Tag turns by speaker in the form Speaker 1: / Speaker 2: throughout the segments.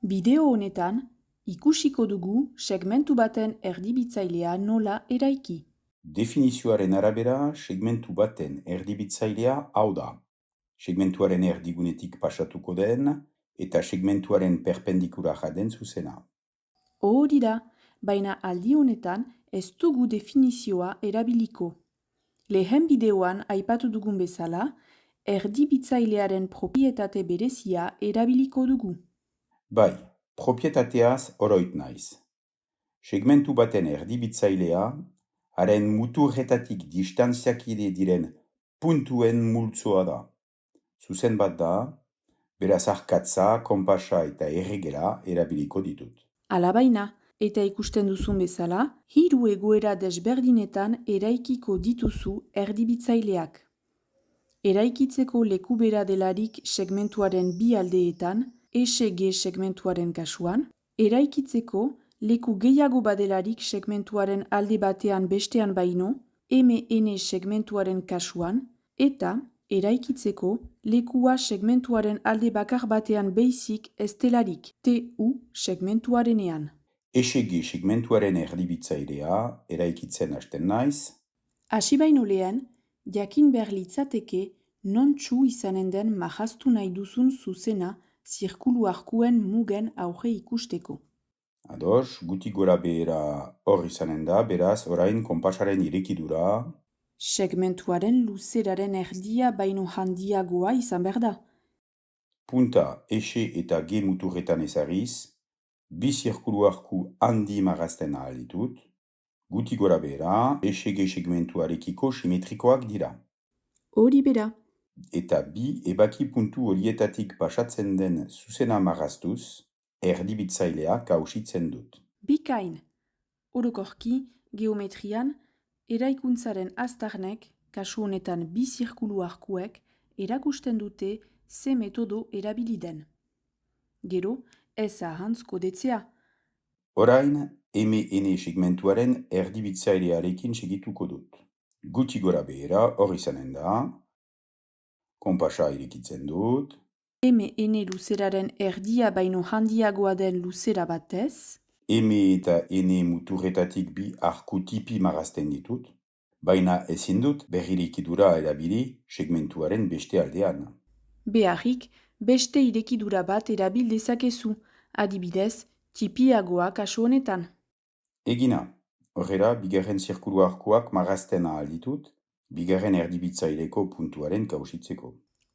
Speaker 1: Bideo honetan, ikusiko dugu segmentu baten erdibitzailea nola eraiki.
Speaker 2: Definizioaren arabera, segmentu baten erdibitzailea hau da. Segmentuaren erdigunetik pasatuko den eta segmentuaren perpendikularra den zuzena.
Speaker 1: Hori da, baina aldi honetan ez dugu definizioa erabiliko. Lehen bideoan aipatu dugun bezala, erdibitzailearen propietate berezia erabiliko dugu.
Speaker 2: Bai, propietateaz oroit naiz. Segmentu baten erdibitzailea, haren muturretatik distantziakide diren puntuen multzoa da. Zuzen bat da, beraz arkatza, konpasa eta erregela erabiliko ditut.
Speaker 1: Alabaina, eta ikusten duzun bezala, 3 egoera desberdinetan eraikiko dituzu erdibitzaileak. Eraikitzeko leku bera delarik segmentuaren bi aldeetan, SG segmentuaren kasuan, eraikitzeko leku gehiago badelarik segmentuaren alde batean bestean baino, MN segmentuaren kasuan, eta eraikitzeko lekua segmentuaren alde bakar batean beizik ez delarik, TU segmentuarenean.
Speaker 2: SG segmentuaren erdibitzailea eraikitzen hasten naiz.
Speaker 1: Hasi baino lehen, jakin behar litzateke nontxu izanen den mahastu nahi duzun zuzena zirkulu arkuen mugen aurre ikusteko.
Speaker 2: Ados, guti gora behera hor izanen da, beraz, orain konpasaren irekidura.
Speaker 1: Segmentuaren luzeraren erdia baino handiagoa izan behar da.
Speaker 2: Punta S eta G muturretan ezarriz, bi zirkulu arku handi marazten ahal ditut. Guti gora behera, SG segmentuarekiko simetrikoak dira.
Speaker 1: Hori bera.
Speaker 2: Eta bi ebaki puntu horietatik pasatzen den zuzena maraztuz, erdibitzailea kausitzen dut.
Speaker 1: Bikain. Orokorki, geometrian, eraikuntzaren aztarnek, kasu honetan bi zirkulu arkuek, erakusten dute ze metodo erabiliden. Gero, ez ahantz kodetzea.
Speaker 2: Orain, MN segmentuaren erdibitzailearekin segituko dut. Guti gora behera hor izanen da, konpasa irekitzen dut.
Speaker 1: MN luzeraren erdia baino handiagoa den luzera batez.
Speaker 2: M eta N muturretatik bi arku tipi marazten ditut, baina ezin dut berrirekidura erabili segmentuaren beste aldean.
Speaker 1: Beharrik, beste irekidura bat erabil dezakezu, adibidez, tipiagoa kasu honetan.
Speaker 2: Egina, horrela, bigarren zirkulu arkuak marazten ahal ditut, bigarren erdibitzaileko puntuaren kausitzeko.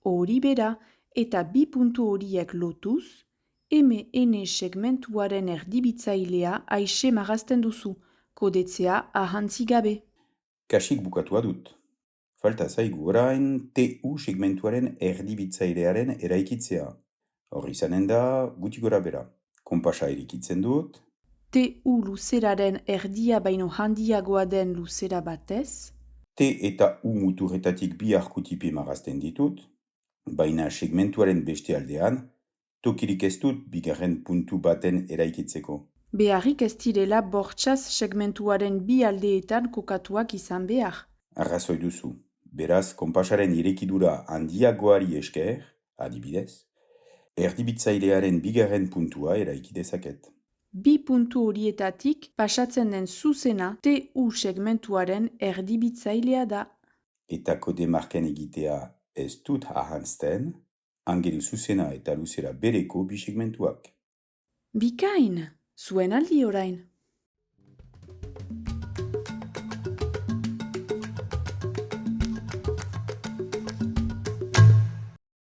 Speaker 1: Hori bera, eta bi puntu horiek lotuz, MN segmentuaren erdibitzailea aixe marazten duzu, kodetzea ahantzi gabe.
Speaker 2: Kasik bukatua dut. Falta zaigu orain TU segmentuaren erdibitzailearen eraikitzea. Hor izanen da, guti gora bera. Konpasa irekitzen dut.
Speaker 1: TU luzeraren erdia baino handiagoa den luzera batez.
Speaker 2: T eta U muturretatik bi arku tipi marazten ditut, baina segmentuaren beste aldean, tokirik ez dut bigarren puntu baten eraikitzeko.
Speaker 1: Beharrik ez direla bortxaz segmentuaren bi aldeetan kokatuak izan behar.
Speaker 2: Arrazoi duzu. Beraz, konpasaren irekidura handiagoari esker, adibidez, erdibitzailearen bigarren puntua eraiki dezaket.
Speaker 1: Bi puntu horietatik pasatzen den zuzena TU segmentuaren erdibitzailea da.
Speaker 2: Eta kode marken egitea ez dut ahantzten, angelu zuzena eta luzera bereko bi segmentuak.
Speaker 1: Bikain, zuen aldi orain.